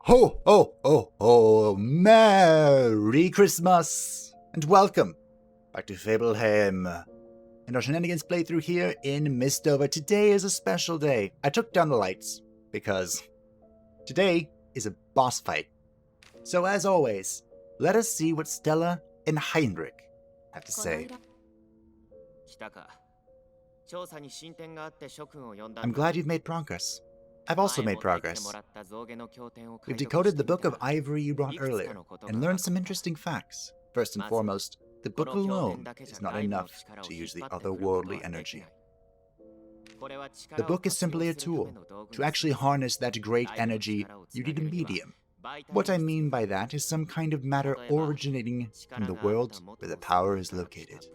Ho, ho, ho, ho, Merry Christmas, and welcome back to Fableheimr and our Shenanigans playthrough here in MISTOVER. Today is a special day. I took down the lights because today is a boss fight. So as always, let us see what Stella and Heinrich have to say. I'm glad you've made progress. I've also made progress. We've decoded the Book of Ivory you brought earlier, and learned some interesting facts. First and foremost, the book alone is not enough to use the otherworldly energy. The book is simply a tool. To actually harness that great energy, you need a medium. What I mean by that is some kind of matter originating from the world where the power is located.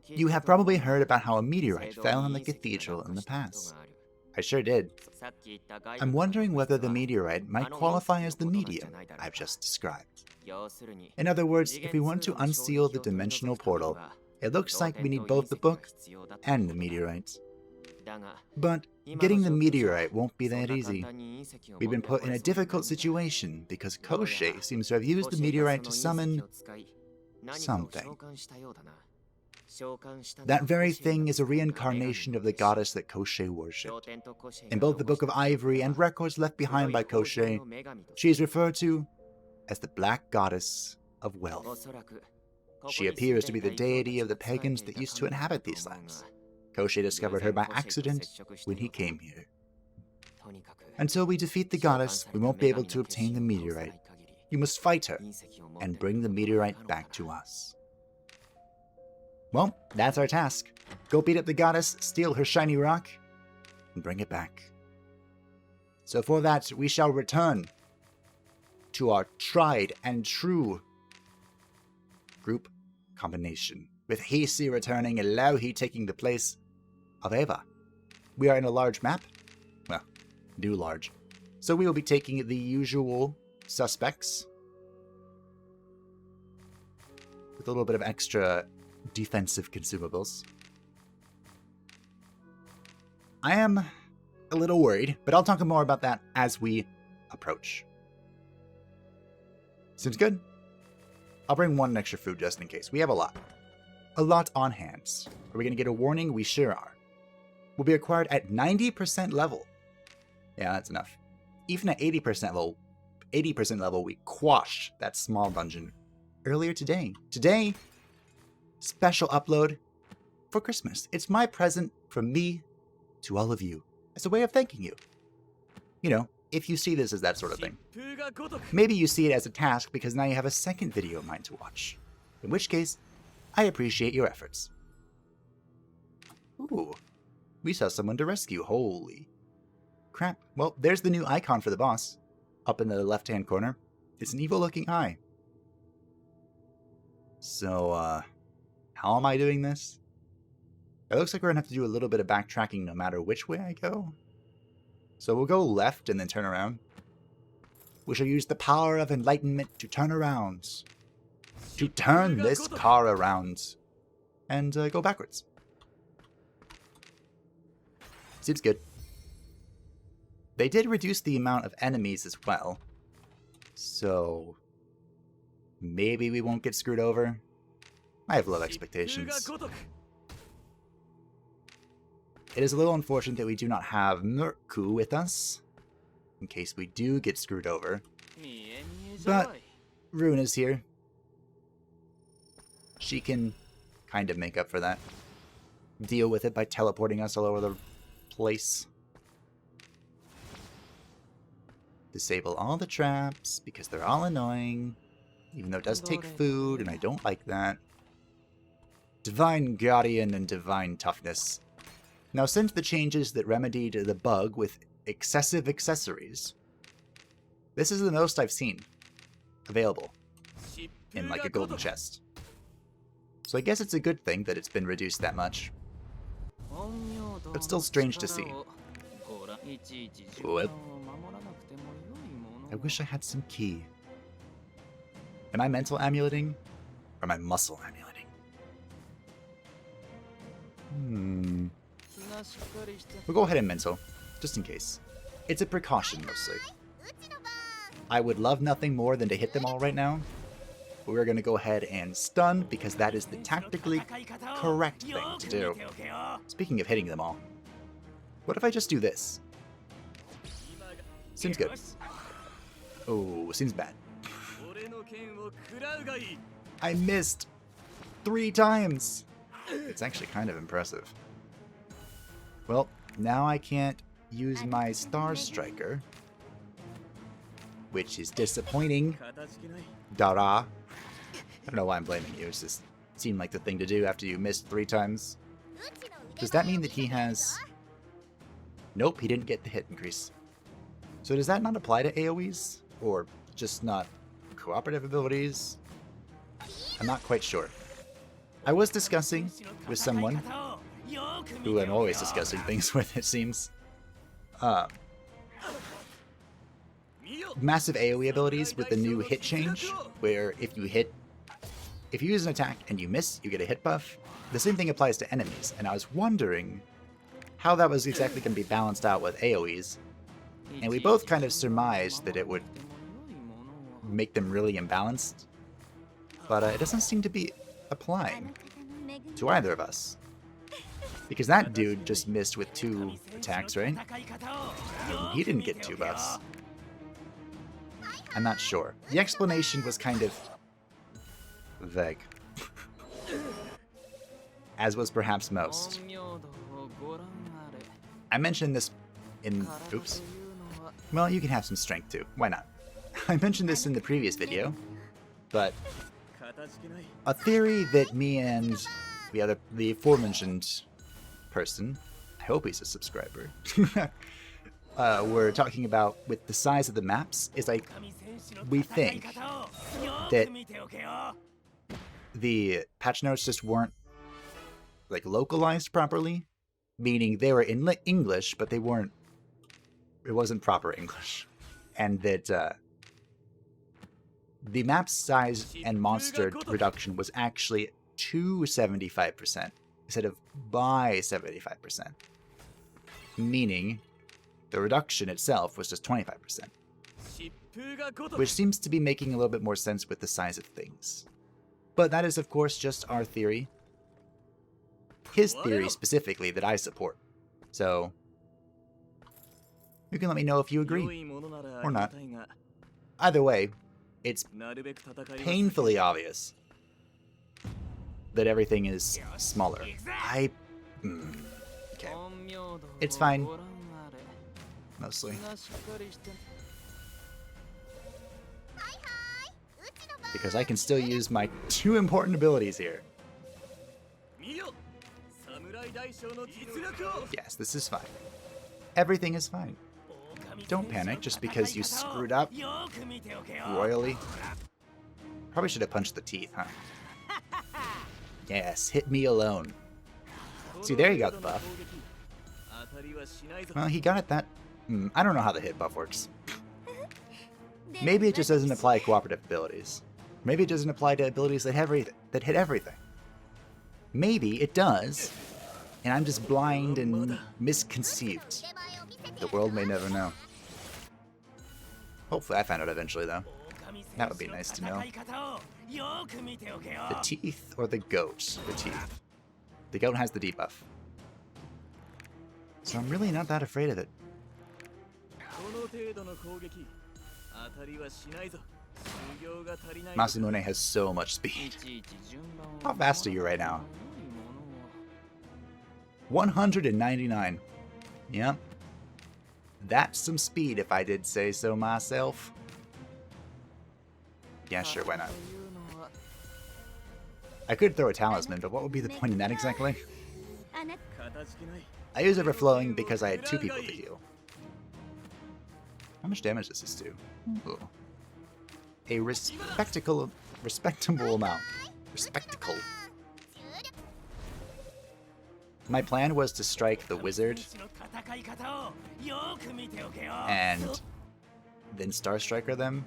You have probably heard about how a meteorite fell on the cathedral in the past. I sure did. I'm wondering whether the meteorite might qualify as the medium I've just described. In other words, if we want to unseal the dimensional portal, it looks like we need both the book and the meteorite. But getting the meteorite won't be that easy. We've been put in a difficult situation because Koschei seems to have used the meteorite to summon something. That very thing is a reincarnation of the goddess that Koschei worshipped. In both the Book of Ivory and records left behind by Koschei, she is referred to as the Black Goddess of Wealth. She appears to be the deity of the pagans that used to inhabit these lands. Koschei discovered her by accident when he came here. Until we defeat the goddess, we won't be able to obtain the meteorite. You must fight her and bring the meteorite back to us. Well, that's our task. Go beat up the goddess, steal her shiny rock, and bring it back. So for that, we shall return to our tried and true group combination, with Heisi returning and Lauhi taking the place of Eva. We are in a large map. Well, new large. So we will be taking the usual suspects with a little bit of extra defensive consumables. I am a little worried, but I'll talk more about that as we approach. Seems good? I'll bring one extra food just in case. We have a lot. A lot on hand. Are we going to get a warning? We sure are. Will be acquired at 90% level. Yeah, that's enough. Even at 80% level, we quashed that small dungeon earlier today. Today, special upload for Christmas. It's my present from me to all of you as a way of thanking you. You know, if you see this as that sort of thing. Maybe you see it as a task because now you have a second video of mine to watch. In which case, I appreciate your efforts. Ooh, we saw someone to rescue. Holy crap. Well, there's the new icon for the boss. Up in the left-hand corner. It's an evil-looking eye. So, how am I doing this? It looks like we're going to have to do a little bit of backtracking no matter which way I go. So we'll go left and then turn around. We shall use the power of enlightenment to turn around. To turn this car around. And go backwards. Seems good. They did reduce the amount of enemies as well. So maybe we won't get screwed over. I have low expectations. It is a little unfortunate that we do not have Murku with us, in case we do get screwed over. But Rune is here. She can kind of make up for that. Deal with it by teleporting us all over the place. Disable all the traps, because they're all annoying. Even though it does take food, and I don't like that. Divine Guardian and Divine Toughness. Now, since the changes that remedied the bug with excessive accessories, this is the most I've seen available in like a golden chest. So I guess it's a good thing that it's been reduced that much. But still strange to see. Whoop. I wish I had some key. Am I mental amuleting? Or am I muscle amuleting? We'll go ahead and mental, just in case. It's a precaution, mostly. I would love nothing more than to hit them all right now. But we're going to go ahead and stun, because that is the tactically correct thing to do. Speaking of hitting them all, what if I just do this? Seems good. Oh, seems bad. I missed 3 times! It's actually kind of impressive. Well, now I can't use my Star Striker, which is disappointing. Dara. I don't know why I'm blaming you, it just seemed like the thing to do after you missed 3 times. Does that mean that he has... Nope, he didn't get the hit increase. So does that not apply to AoEs? Or just not cooperative abilities? I'm not quite sure. I was discussing with someone, who I'm always discussing things with, it seems, massive AoE abilities with the new hit change, where if you use an attack and you miss, you get a hit buff. The same thing applies to enemies, and I was wondering how that was exactly going to be balanced out with AoEs, and we both kind of surmised that it would make them really imbalanced, but it doesn't seem to be applying to either of us. Because that dude just missed with 2 attacks, right? And he didn't get 2 buffs. I'm not sure. The explanation was kind of vague. As was perhaps most. I mentioned this in... Oops. Well, you can have some strength too. Why not? I mentioned this in the previous video, but a theory that me and the aforementioned person, I hope he's a subscriber, we're talking about with the size of the maps is like, we think that the patch notes just weren't like localized properly, meaning they were in English, but they weren't, it wasn't proper English, and that the map size and monster reduction was actually to 75% instead of by 75%, meaning the reduction itself was just 25%, which seems to be making a little bit more sense with the size of things. But that is, of course, just our theory. His theory specifically that I support. So you can let me know if you agree or not. Either way, it's painfully obvious that everything is smaller. Okay. It's fine. Mostly. Because I can still use my 2 important abilities here. Yes, this is fine. Everything is fine. Don't panic just because you screwed up royally. Probably should have punched the teeth, huh? Yes, hit me alone. See, there you got the buff. Well, he got it that... I don't know how the hit buff works. Maybe it just doesn't apply to cooperative abilities. Maybe it doesn't apply to abilities that hit everything. Maybe it does, and I'm just blind and misconceived. The world may never know. Hopefully I find out eventually, though. That would be nice to know. The teeth or the goat? The teeth. The goat has the debuff. So I'm really not that afraid of it. Masamune has so much speed. How fast are you right now? 199. Yep. That's some speed if I did say so myself. Yeah, sure, why not? I could throw a talisman, but what would be the point in that exactly? I use Overflowing because I had 2 people to heal. How much damage does this do? Ooh. A respectable amount. Respectable. My plan was to strike the wizard and then Star Striker them,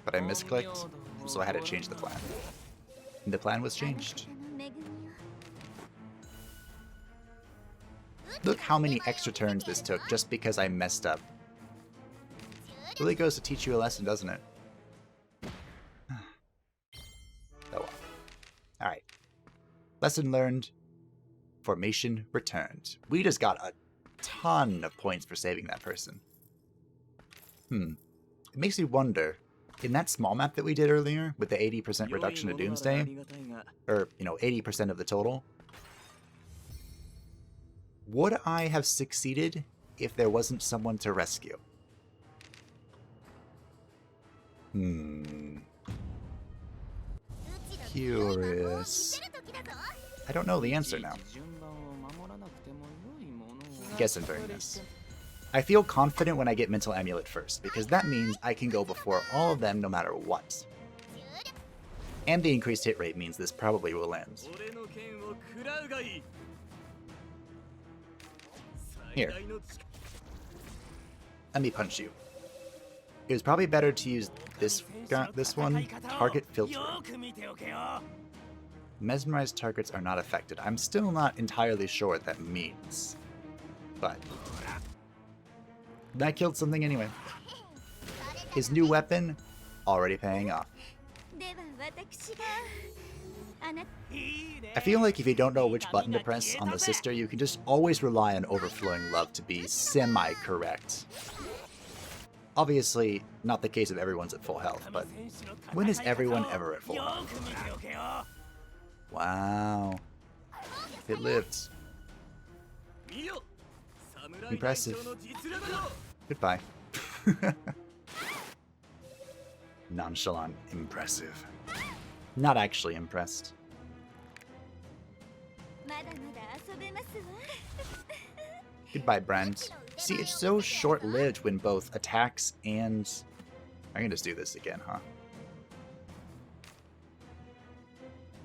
but I misclicked, so I had to change the plan. And the plan was changed. Look how many extra turns this took just because I messed up. Really goes to teach you a lesson, doesn't it? Oh well. Alright. Lesson learned. Formation returned. We just got a ton of points for saving that person. It makes me wonder, in that small map that we did earlier, with the 80% reduction to Doomsday, or, 80% of the total, would I have succeeded if there wasn't someone to rescue? Curious. I don't know the answer now. Guess in fairness. I feel confident when I get Mental Amulet first, because that means I can go before all of them no matter what. And the increased hit rate means this probably will end. Here. Let me punch you. It was probably better to use this one, target filter. Mesmerized targets are not affected. I'm still not entirely sure what that means. But that killed something anyway. His new weapon, already paying off. I feel like if you don't know which button to press on the sister, you can just always rely on Overflowing Love to be semi-correct. Obviously, not the case if everyone's at full health, but when is everyone ever at full health? Wow. It lived. Impressive. Goodbye. Nonchalant, impressive. Not actually impressed. Goodbye, Brent. See, it's so short-lived when both attacks and... I can just do this again, huh?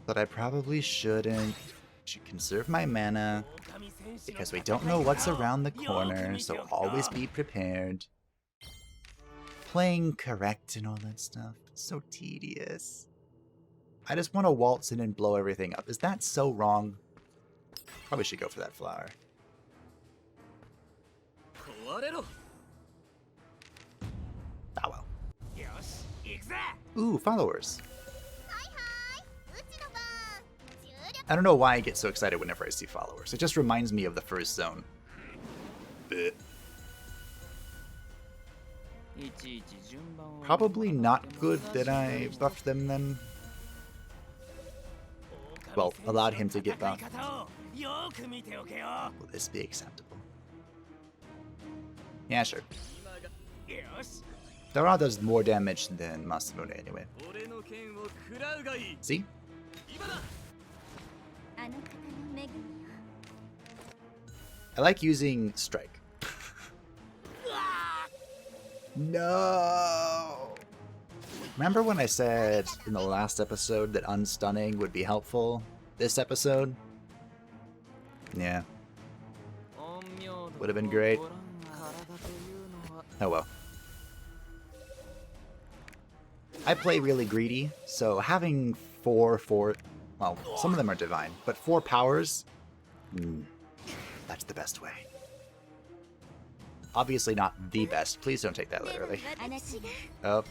But I probably shouldn't. Should conserve my mana, because we don't know what's around the corner, so always be prepared. Playing correct and all that stuff. So tedious. I just want to waltz in and blow everything up. Is that so wrong? Probably should go for that flower. Ah well. Ooh, followers. I don't know why I get so excited whenever I see followers. It just reminds me of the first zone. Blech. Probably not good that I buffed them then. Well, allowed him to get buffed. Will this be acceptable? Yeah, sure. Dara does more damage than Masamune anyway. See? I like using Strike. No! Remember when I said in the last episode that unstunning would be helpful? This episode? Yeah. Would have been great. Oh well. I play really greedy, so having four, well, some of them are divine, but 4 powers, that's the best way. Obviously not the best. Please don't take that literally. Oh.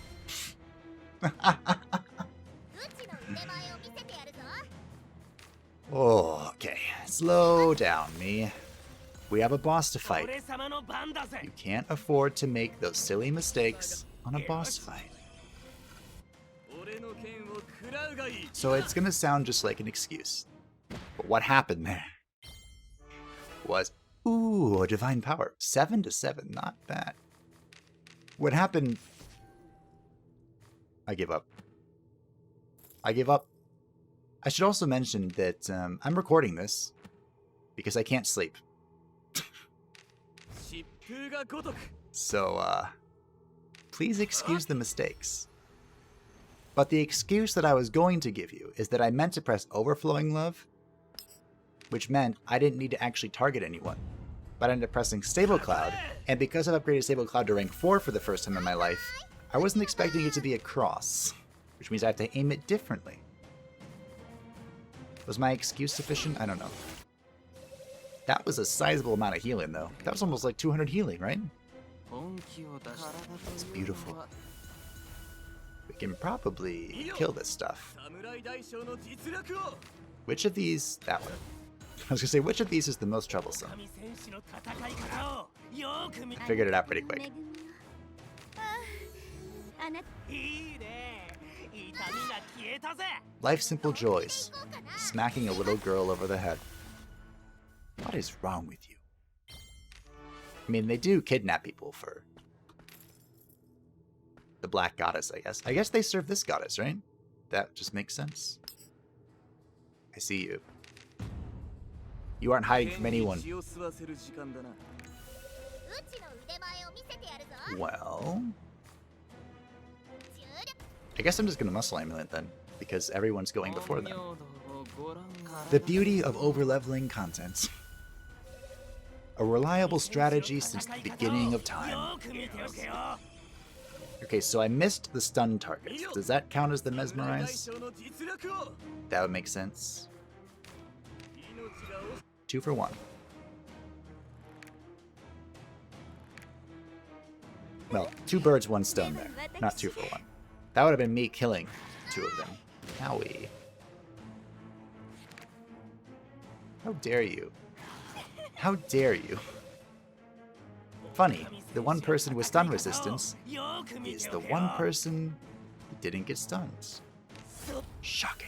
Oh, okay. Slow down, me. We have a boss to fight. You can't afford to make those silly mistakes on a boss fight. So it's gonna sound just like an excuse. But what happened there was, ooh, a divine power. 7-7, not bad. What happened... I give up. I give up. I should also mention that I'm recording this because I can't sleep. So, please excuse the mistakes. But the excuse that I was going to give you is that I meant to press Overflowing Love, which meant I didn't need to actually target anyone. But I ended up pressing Stable Cloud, and because I've upgraded Stable Cloud to rank 4 for the first time in my life, I wasn't expecting it to be a cross, which means I have to aim it differently. Was my excuse sufficient? I don't know. That was a sizable amount of healing, though. That was almost like 200 healing, right? It's beautiful. We can probably kill this stuff. Which of these? That one. I was gonna say, which of these is the most troublesome? I figured it out pretty quick. Life's simple joys. Smacking a little girl over the head. What is wrong with you? I mean, they do kidnap people for the Black Goddess, I guess. I guess they serve this goddess, right? That just makes sense. I see you. You aren't hiding from anyone. Well... I guess I'm just gonna muscle amulet then, because everyone's going before them. The beauty of over-leveling content. A reliable strategy since the beginning of time. Okay, so I missed the stun target. Does that count as the mesmerize? That would make sense. 2 for 1. Well, 2 birds, 1 stone there. Not 2 for 1. That would have been me killing 2 of them. Owie. How dare you? How dare you? Funny, the one person with stun resistance is the one person who didn't get stunned. Shocking.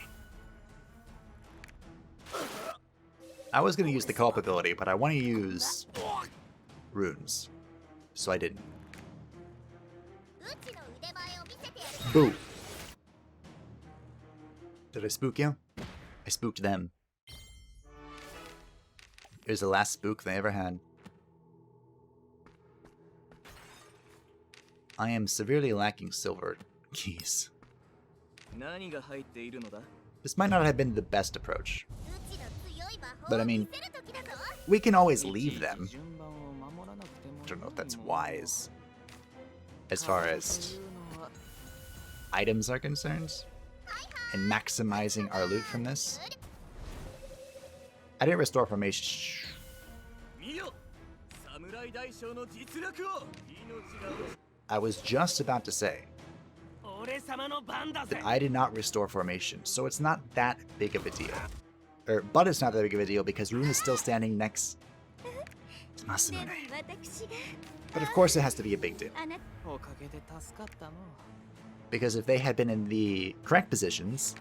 I was going to use the co-op ability, but I want to use runes, so I didn't. Boo! Did I spook you? I spooked them. It was the last spook they ever had. I am severely lacking silver keys. This might not have been the best approach. But I mean, we can always leave them. I don't know if that's wise. As far as items are concerned, and maximizing our loot from this. I didn't restore formation. I was just about to say that I did not restore formation, so it's not that big of a deal. But it's not that big of a deal because Rune is still standing next to Masamune. But of course it has to be a big deal. Because if they had been in the correct positions,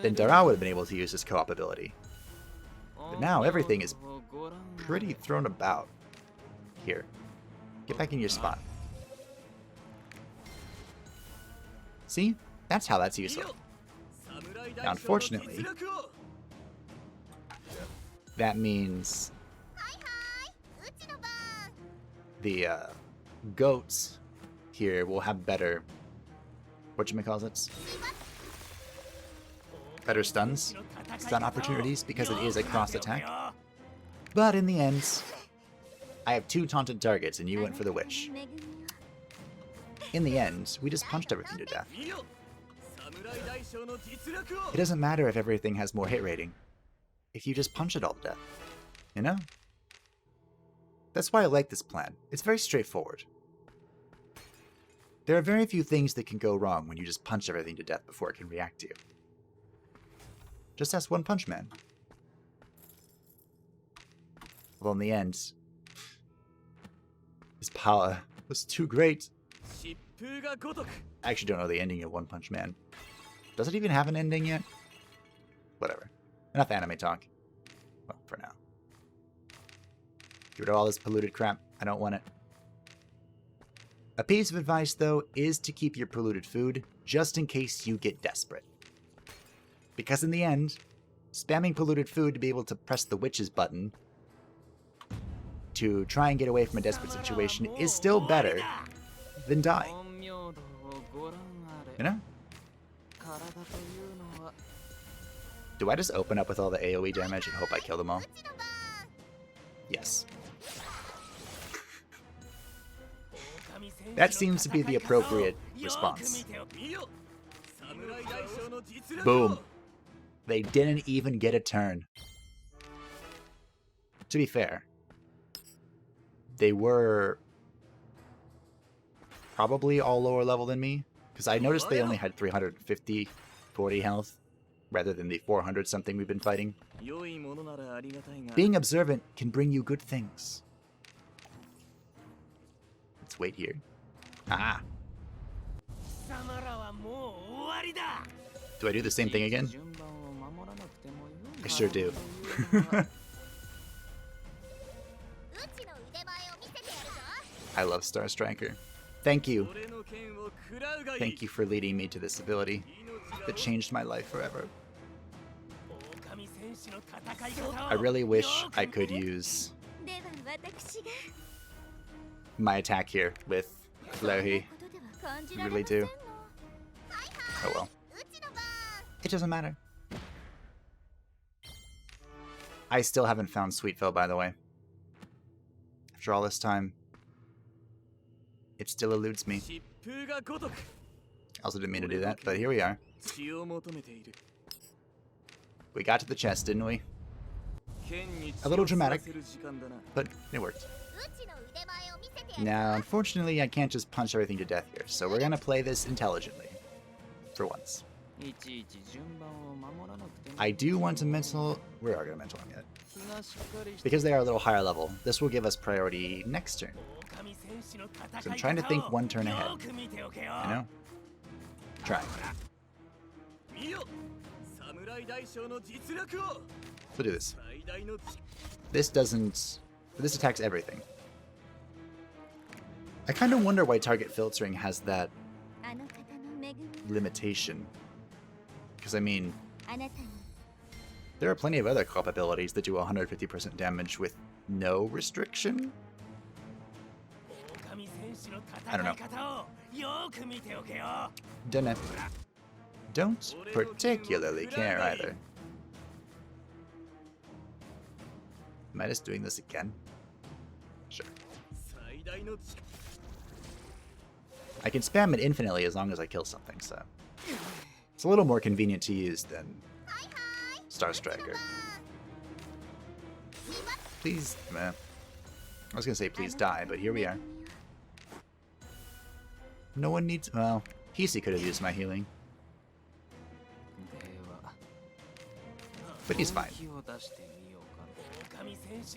then Dara would have been able to use his co-op ability. But now everything is pretty thrown about. Here, get back in your spot. See? That's how that's useful. Now unfortunately, that means the goats here will have better, whatchamacallits? Better stun opportunities because it is a cross attack. But in the end, I have 2 taunted targets and you went for the witch. In the end, we just punched everything to death. It doesn't matter if everything has more hit rating, if you just punch it all to death, you know? That's why I like this plan. It's very straightforward. There are very few things that can go wrong when you just punch everything to death before it can react to you. Just ask One Punch Man. Well, in the end, his power was too great. I actually don't know the ending of One Punch Man. Does it even have an ending yet? Whatever. Enough anime talk. Well, for now. Get rid of all this polluted crap. I don't want it. A piece of advice, though, is to keep your polluted food, just in case you get desperate. Because in the end, spamming polluted food to be able to press the witch's button to try and get away from a desperate situation is still better than dying. You know? Do I just open up with all the AoE damage and hope I kill them all? Yes. That seems to be the appropriate response. Boom. They didn't even get a turn. To be fair, they were probably all lower level than me, because I noticed they only had 350, 40 health, rather than the 400 something we've been fighting. Being observant can bring you good things. Let's wait here. Ah! Do I do the same thing again? I sure do. I love Star Striker. Thank you. Thank you for leading me to this ability that changed my life forever. I really wish I could use my attack here with Fableheimr. I really do. Oh well. It doesn't matter. I still haven't found Sweetville, by the way. After all this time, it still eludes me. I also didn't mean to do that, but here we are. We got to the chest, didn't we? A little dramatic, but it worked. Now, unfortunately, I can't just punch everything to death here, so we're gonna play this intelligently. For once. I do want to mental... We are gonna mental them yet. Because they are a little higher level, this will give us priority next turn. So I'm trying to think one turn ahead. You know? Try. We'll do this. This doesn't... This attacks everything. I kind of wonder why target filtering has that limitation. Because, I mean, there are plenty of other Corp abilities that do 150% damage with no restriction. I don't know. Don't particularly care either. Am I just doing this again? Sure. I can spam it infinitely as long as I kill something, so... It's a little more convenient to use than Star Striker. Please, I was gonna say please die, but here we are. No one needs... Well, Koschei could have used my healing. But he's fine.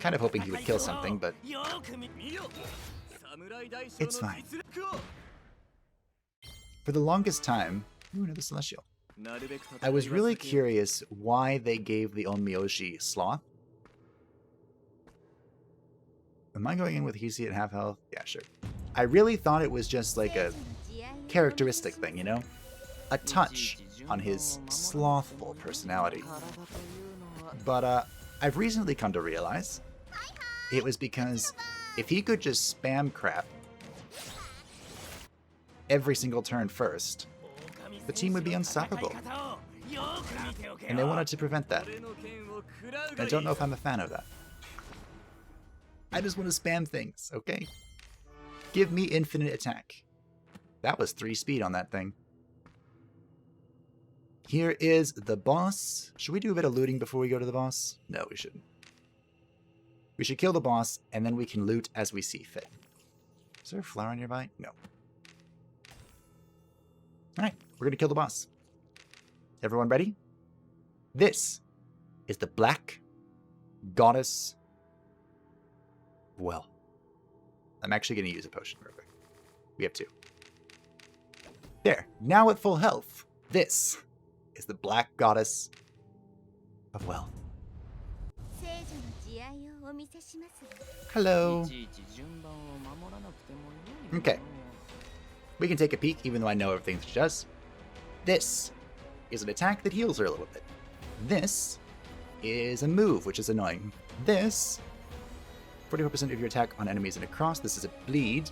Kind of hoping he would kill something, but... It's fine. For the longest time... Ooh, another Celestial. I was really curious why they gave the Onmyoshi Sloth. Am I going in with Koschei at half health? Yeah, sure. I really thought it was just like a characteristic thing, you know? A touch on his slothful personality. But I've recently come to realize it was because if he could just spam crap every single turn first, the team would be unstoppable. And they wanted to prevent that. And I don't know if I'm a fan of that. I just want to spam things, okay? Give me infinite attack. That was 3 speed on that thing. Here is the boss. Should we do a bit of looting before we go to the boss? No, we shouldn't. We should kill the boss, and then we can loot as we see fit. Is there a flower nearby? No. Alright, we're gonna kill the boss. Everyone ready? This is the Black Goddess. Well, I'm actually gonna use a potion real quick. We have 2. There, now at full health. This is the Black Goddess of Wealth. Hello. Okay. We can take a peek, even though I know everything she does. This is an attack that heals her a little bit. This is a move, which is annoying. This, 44% of your attack on enemies and across. This is a bleed.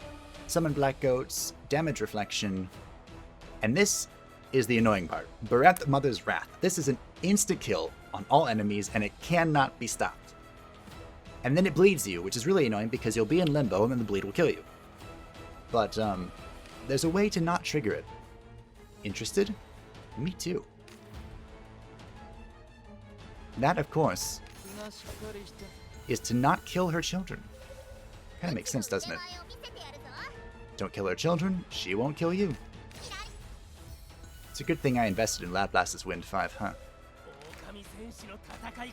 Summon black goats, damage reflection. And this is the annoying part. Barath Mother's Wrath. This is an insta-kill on all enemies, and it cannot be stopped. And then it bleeds you, which is really annoying because you'll be in limbo and then the bleed will kill you. But, there's a way to not trigger it. Interested? Me too. That, of course, is to not kill her children. Kind of makes sense, doesn't it? Don't kill her children, she won't kill you. It's a good thing I invested in Laplace's Wind 5, huh?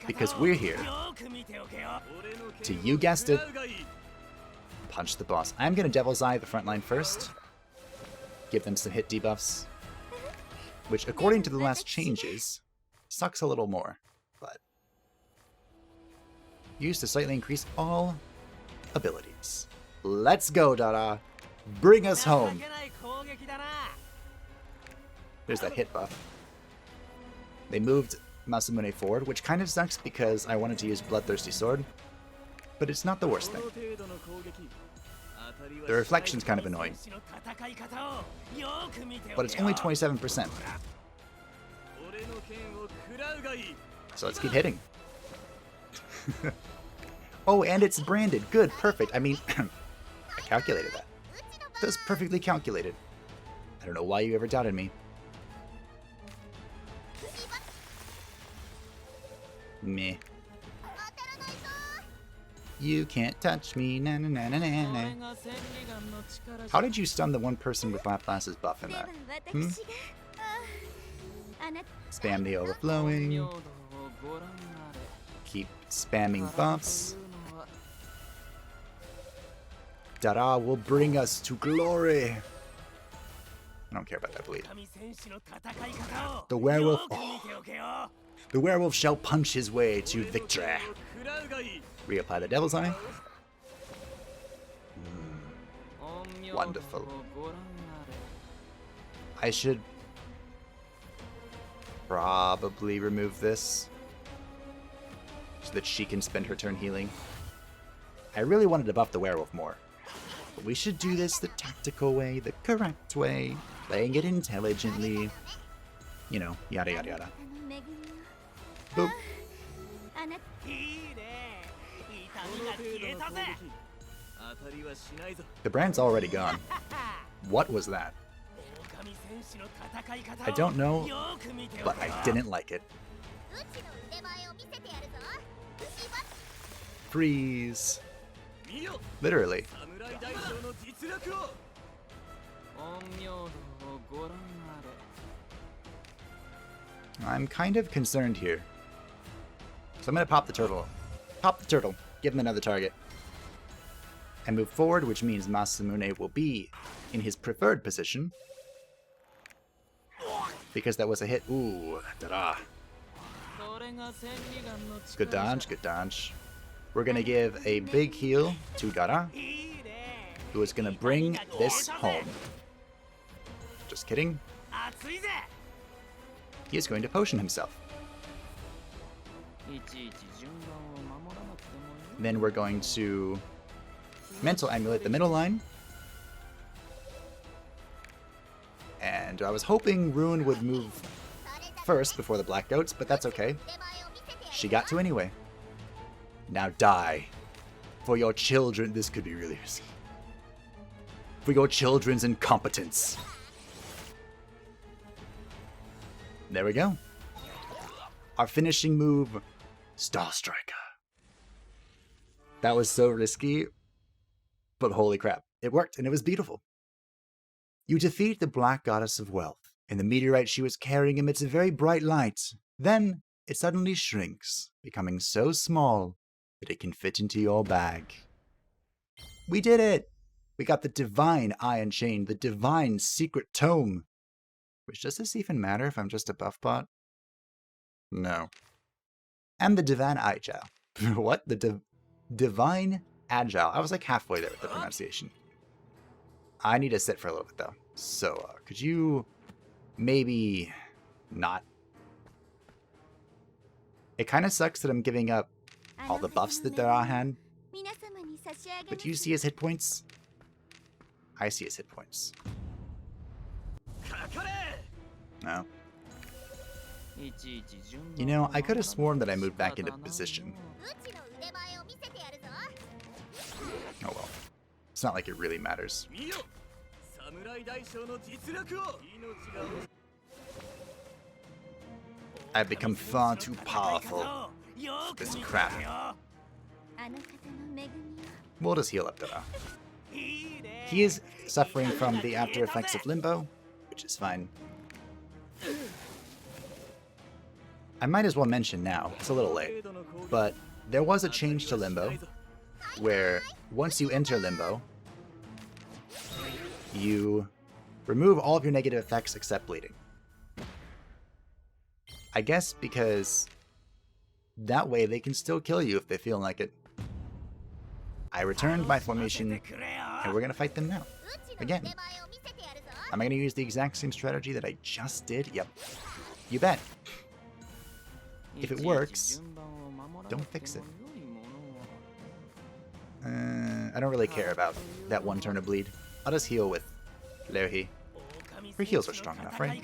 Because we're here to, you guessed it, punch the boss. I'm gonna Devil's Eye the front line first. Give them some hit debuffs. Which, according to the last changes, sucks a little more. But used to slightly increase all abilities. Let's go, Dada. Bring us home. There's that hit buff. They moved Masamune forward, which kind of sucks because I wanted to use Bloodthirsty Sword. But it's not the worst thing. The reflection's kind of annoying. But it's only 27%. So let's keep hitting. Oh, and it's branded. Good, perfect. I mean, I calculated that. That was perfectly calculated. I don't know why you ever doubted me. Meh. You can't touch me, na na na na na na. How did you stun the one person with Laplace's buff in that? Hmm? Spam the overflowing. Keep spamming buffs. Dada will bring us to glory. I don't care about that bleed. The werewolf. Oh. The werewolf shall punch his way to victory. Reapply the Devil's Eye. Wonderful. I should probably remove this so that she can spend her turn healing. I really wanted to buff the werewolf more. But we should do this the tactical way, the correct way, playing it intelligently. You know, yada yada yada. Boop. The brand's already gone. What was that? I don't know, but I didn't like it. Freeze. Literally. I'm kind of concerned here. So I'm gonna pop the turtle. Pop the turtle. Give him another target. And move forward, which means Masamune will be in his preferred position. Because that was a hit. Ooh, da-da. Good dodge, good dodge. We're gonna give a big heal to Dada, who is gonna bring this home. Just kidding. He is going to potion himself. Then we're going to Mental Amulet the middle line. And I was hoping Ruin would move first before the Black Goats, but that's okay. She got to anyway. Now die. For your children, this could be really risky. For your children's incompetence. There we go. Our finishing move, Star Striker. That was so risky, but holy crap, it worked and it was beautiful. You defeat the Black Goddess of Wealth, and the meteorite she was carrying emits a very bright light. Then it suddenly shrinks, becoming so small that it can fit into your bag. We did it! We got the divine Iron Chain, the divine secret tome. Which, does this even matter if I'm just a buff bot? No. And the divine Agile. What? The divine Agile. I was like halfway there with the pronunciation. I need to sit for a little bit though. So, could you maybe not? It kind of sucks that I'm giving up all the buffs that Dara had. But do you see his hit points? I see his hit points. No. You know, I could have sworn that I moved back into position. Oh well. It's not like it really matters. I've become far too powerful for this crap. We'll just heal up Dara. He is suffering from the after effects of Limbo, which is fine. I might as well mention now, it's a little late, but there was a change to Limbo, where once you enter Limbo, you remove all of your negative effects except bleeding. I guess because that way they can still kill you if they feel like it. I returned my formation, and we're going to fight them now. Again. Am I going to use the exact same strategy that I just did? Yep. You bet. If it works, don't fix it. I don't really care about that one turn of bleed. I'll just heal with Lerhi. Her heals are strong enough, right?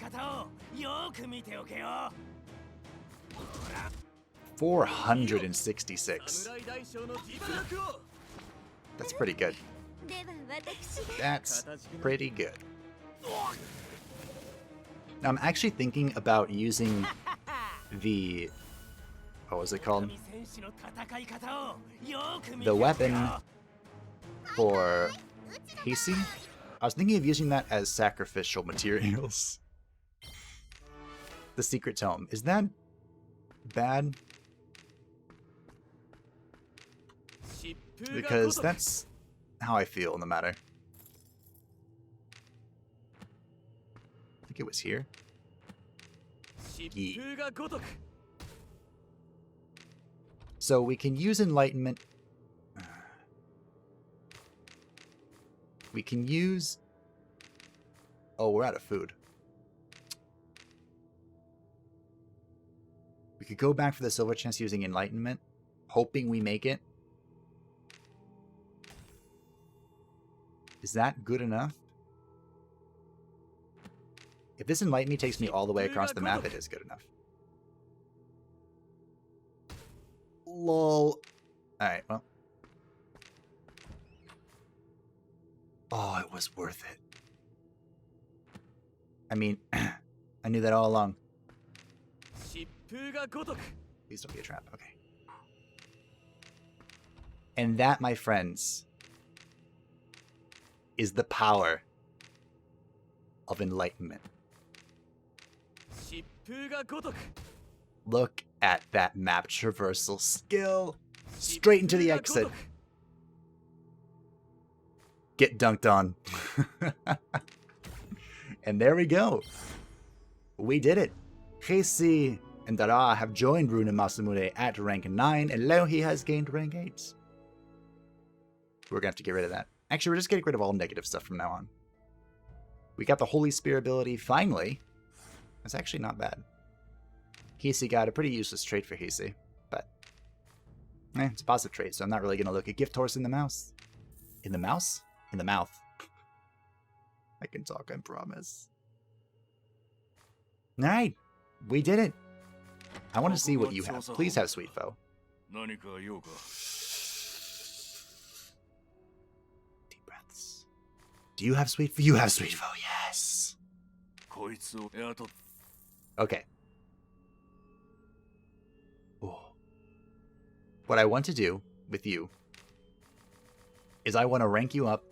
466. That's pretty good. That's pretty good. Now I'm actually thinking about using the... what was it called? The weapon for Heisei? I was thinking of using that as sacrificial materials. The secret tome. Is that bad? Because that's how I feel in the matter. I think it was here. Yeah. So we can use enlightenment. We can use... oh, we're out of food. We could go back for the silver chance using enlightenment, hoping we make it. Is that good enough? If this enlighten me takes me all the way across the map, it is good enough. Lol. Alright, well. Oh, it was worth it. I mean, I knew that all along. Please don't be a trap. Okay. And that, my friends, is the power of enlightenment. Look at that map traversal skill. Straight into the exit. Get dunked on. And there we go. We did it. Heisei and Dara have joined Runa Masamune at rank 9, and Lerhi has gained rank 8. We're going to have to get rid of that. Actually, we're just getting rid of all negative stuff from now on. We got the Holy Spear ability, finally. That's actually not bad. Heisei got a pretty useless trait for Heisei, but it's a positive trait, so I'm not really going to look at Gift Horse in the mouse. In the mouse? In the mouth. I can talk, I promise. Alright, we did it. I want to see what you have. Please have Sweet Foe. Deep breaths. Do you have Sweet Foe? You have Sweet Foe, yes! Okay. Oh. What I want to do with you is I want to rank you up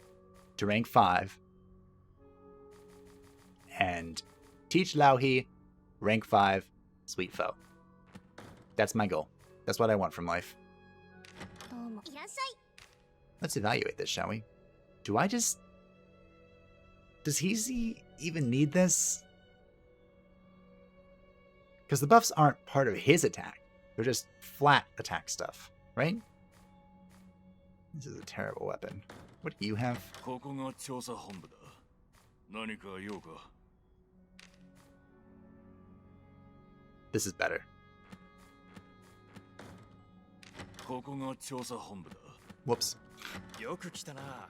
to rank 5 and teach Lerhi rank 5 Sweet Foe. That's my goal. That's what I want from life. Let's evaluate this, shall we? Does Heisei even need this? Because the buffs aren't part of his attack. They're just flat attack stuff, right? This is a terrible weapon. What do you have? This is better. Whoops.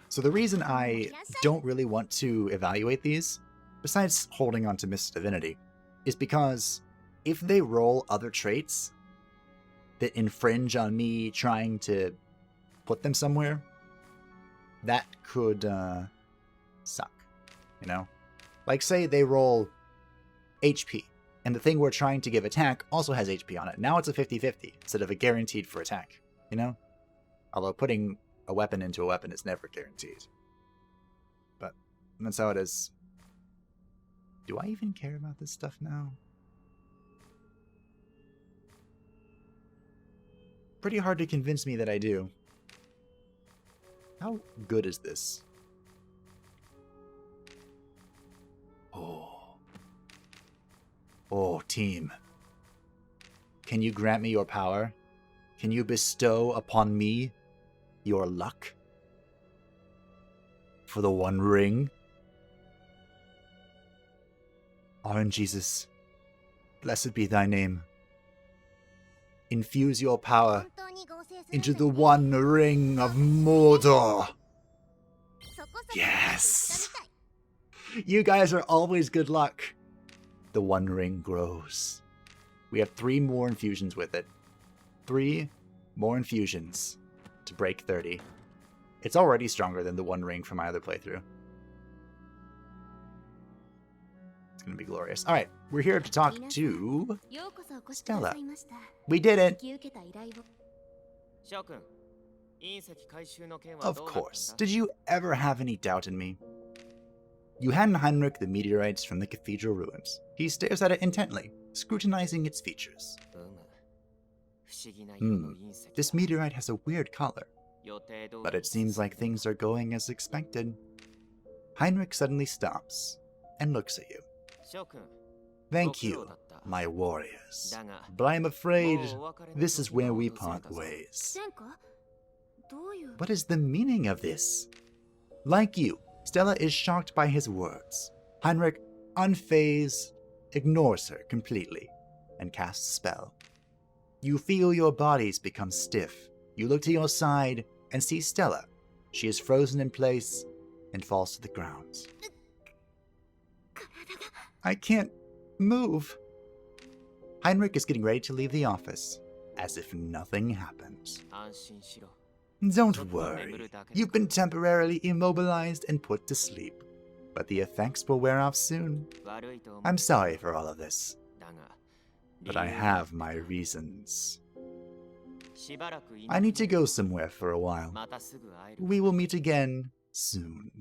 So the reason I don't really want to evaluate these, besides holding on to Mist Divinity, is because if they roll other traits that infringe on me trying to put them somewhere, that could suck, you know? Like, say they roll HP, and the thing we're trying to give attack also has HP on it. Now it's a 50-50 instead of a guaranteed for attack, you know? Although putting a weapon into a weapon is never guaranteed. But that's how it is. Do I even care about this stuff now? Pretty hard to convince me that I do. How good is this? Oh, team. Can you grant me your power? Can you bestow upon me your luck? For the One Ring? Iron Jesus, blessed be thy name. Infuse your power into the One Ring of Mordor. Yes! You guys are always good luck. The One Ring grows. We have 3 more infusions with it. 3 more infusions to break 30. It's already stronger than the One Ring from my other playthrough. It's going to be glorious. Alright, we're here to talk to Stella. We did it! Of course. Did you ever have any doubt in me? You hand Heinrich the meteorites from the cathedral ruins. He stares at it intently, scrutinizing its features. This meteorite has a weird color, but it seems like things are going as expected. Heinrich suddenly stops and looks at you. Thank you, my warriors, but I am afraid this is where we part ways. What is the meaning of this? Like you, Stella is shocked by his words. Heinrich, unfazed, ignores her completely and casts a spell. You feel your bodies become stiff. You look to your side and see Stella. She is frozen in place and falls to the ground. I can't move. Heinrich is getting ready to leave the office, as if nothing happened. Don't worry, you've been temporarily immobilized and put to sleep, but the effects will wear off soon. I'm sorry for all of this, but I have my reasons. I need to go somewhere for a while. We will meet again soon.